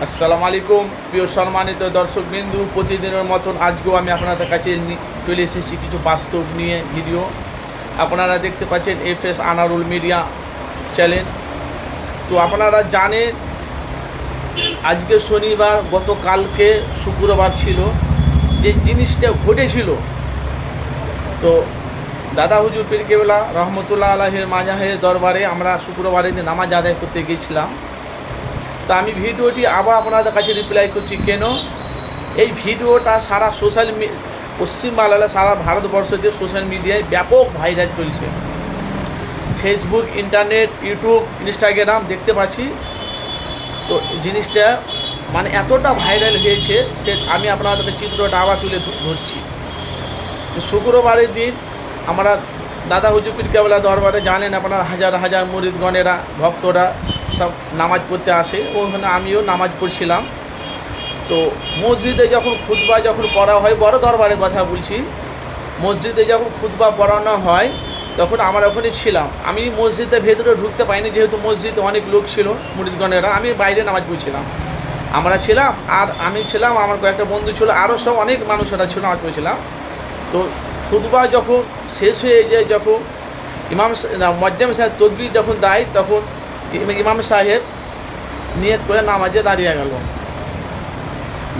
আসসালামু আলাইকুম প্রিয় সম্মানিত দর্শকবিন্দু, প্রতিদিনের মতন আজকেও আমি আপনাদের কাছে চলে এসেছি কিছু বাস্তব নিয়ে ভিডিও। আপনারা দেখতে পাচ্ছেন এফএস আনারুল মিডিয়া চ্যানেল। তো আপনারা জানেন আজকে শনিবার, গতকালকে শুক্রবার ছিল, যে জিনিসটা ঘটেছিল। তো দাদা হুজুর পীর কেবলা রহমতুল্লাহ আলাইহির মাজাহের দরবারে আমরা শুক্রবারে নামাজ আদায় করতে গেছিলাম। তা আমি ভিডিওটি আবার আপনাদের কাছে রিপ্লাই করছি। কেন এই ভিডিওটা সারা পশ্চিমবাংলা, সারা ভারতবর্ষতে সোশ্যাল মিডিয়ায় ব্যাপক ভাইরাল চলছে। ফেসবুক, ইন্টারনেট, ইউটিউব, ইনস্টাগ্রাম দেখতে পাচ্ছি। তো জিনিসটা মানে এতটা ভাইরাল হয়েছে, সে আমি আপনাদেরকে চিত্রটা আবার তুলে ধরছি। শুক্রবারের দিন আমরা দাদা হুজুর পীর কেবলা দরবারে জানেন আপনারা হাজার হাজার মুরিদগণেরা, ভক্তরা সব নামাজ পড়তে আসে। ওখানে আমিও নামাজ পড়ছিলাম। তো মসজিদে যখন খুতবা পড়া হয়, বড় দরবারের কথা বলছি, মসজিদে যখন খুতবা পড়ানো হয় তখন আমরা ওখানে ছিলাম। আমি মসজিদের ভেতরে ঢুকতে পাইনি, যেহেতু মসজিদে অনেক লোক ছিল মুরিদগণেরা। আমি বাইরে নামাজ পড়ছিলাম, আমরা ছিলাম, আর আমি ছিলাম, আমার কয়েকটা বন্ধু ছিল, আরও সব অনেক মানুষেরা ছিল, নামাজ পড়ছিলাম। তো খুতবা যখন শেষ হয়ে যায়, যখন ইমাম মুয়াজ্জিন সাহেব তাকবীর যখন দেয়, তখন ইমাম সাহেব নিয়ত করে নামাজে দাঁড়িয়ে গেল।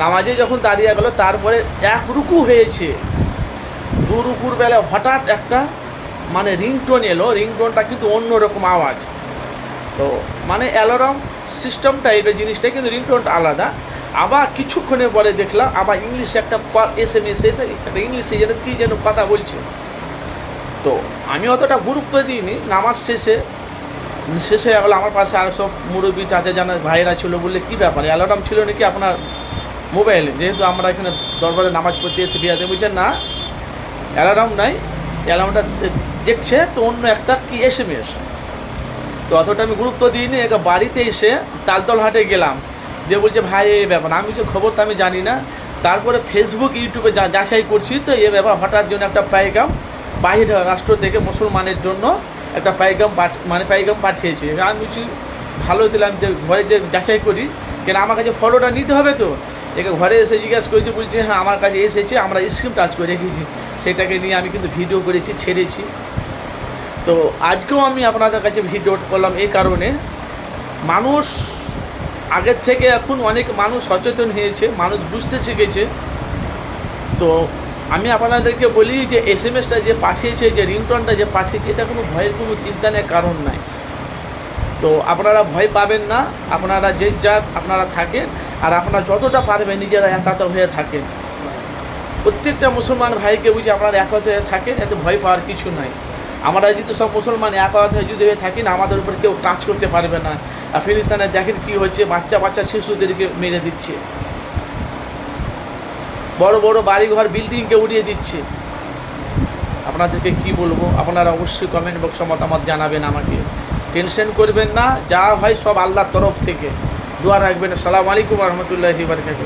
নামাজে যখন দাঁড়িয়ে গেল, তারপরে এক রুকু হয়েছে, দু রুকুর বেলা হঠাৎ একটা মানে রিংটোন এলো। রিংটোনটা কিন্তু অন্যরকম আওয়াজ, তো মানে অ্যালার্ম সিস্টেম টাইপের জিনিসটা, কিন্তু রিংটোনটা আলাদা। আবার কিছুক্ষণের পরে দেখলাম আবার ইংলিশে একটা SMS এসে একটা ইংলিশে কী যেন কথা বলছে। তো আমি অতটা গুরুত্ব দিইনি। নামাজ শেষে হয়ে গেলো। আমার পাশে আর সব মুরব্বী, চাচা জানা ভাইয়েরা ছিল, বললে কী ব্যাপার, অ্যালার্ম ছিল নাকি আপনার মোবাইলে? যেহেতু আমরা এখানে দরবারে নামাজ পড়তে এসে বিয়াতে, বলছেন না অ্যালার্ম নাই, অ্যালার্মটা দেখছে তো অন্য একটা কি SMS। তো অতটা আমি গুরুত্ব দিইনি। একটা বাড়িতে এসে তালতল হাটে গেলাম, দিয়ে বলছে ভাই এই ব্যাপার। আমি যে খবর তো আমি জানি না। তারপরে ফেসবুক, ইউটিউবে যাচাই করছি, তো এ ব্যাপার হঠাৎ জন্য একটা পাইগাম বাহির রাষ্ট্র থেকে মুসলমানের জন্য একটা পাইগাম পাঠিয়েছে। আমি বলছি ভালো দিলাম, যে ঘরে যে যাচাই করি, কেন আমার কাছে ফটোটা নিতে হবে। তো একে ঘরে এসে জিজ্ঞাসা করেছি, বলছি হ্যাঁ আমার কাছে এসেছে, আমরা স্ক্রিন টাচ করে রেখেছি। সেটাকে নিয়ে আমি কিন্তু ভিডিও করেছি, ছেড়েছি। তো আজকেও আমি আপনাদের কাছে ভিডিও করলাম এই কারণে, মানুষ আগের থেকে এখন অনেক মানুষ সচেতন হয়েছে, মানুষ বুঝতে শিখেছে। তো আমি আপনাদেরকে বলি যে SMS-টা যে পাঠিয়েছে, যে রিংটোনটা যে পাঠিয়েছে, এটা কোনো ভয়ের কোনো চিন্তা নেই, কারণ নাই। তো আপনারা ভয় পাবেন না, আপনারা যে আপনারা থাকেন, আর আপনারা যতটা পারবেন নিজেরা একাত্ম হয়ে থাকেন। প্রত্যেকটা মুসলমান ভাইকে বুঝি আপনারা একাত্ম হয়ে থাকেন, এতে ভয় পাওয়ার কিছু নাই। আমরা যদি সব মুসলমান একাত্ম হয়ে থাকি না, আমাদের উপর কেউ টাচ করতে পারবে না। আর ফিলিস্তিনে দেখেন কী হচ্ছে, বাচ্চা শিশুদেরকে মেরে দিচ্ছে, বড় বড় বাড়িঘর বিল্ডিংকে উড়িয়ে দিচ্ছে। আপনাদেরকে কি বলবো, আপনারা অবশ্যই কমেন্ট বক্সে মতামত জানাবেন আমাকে। টেনশন করবেন না, যা হয় সব আল্লাহর তরফ থেকে। দোয়া রাখবেন। আসসালামু আলাইকুম ওয়া রাহমাতুল্লাহি ওয়া বারাকাতুহু।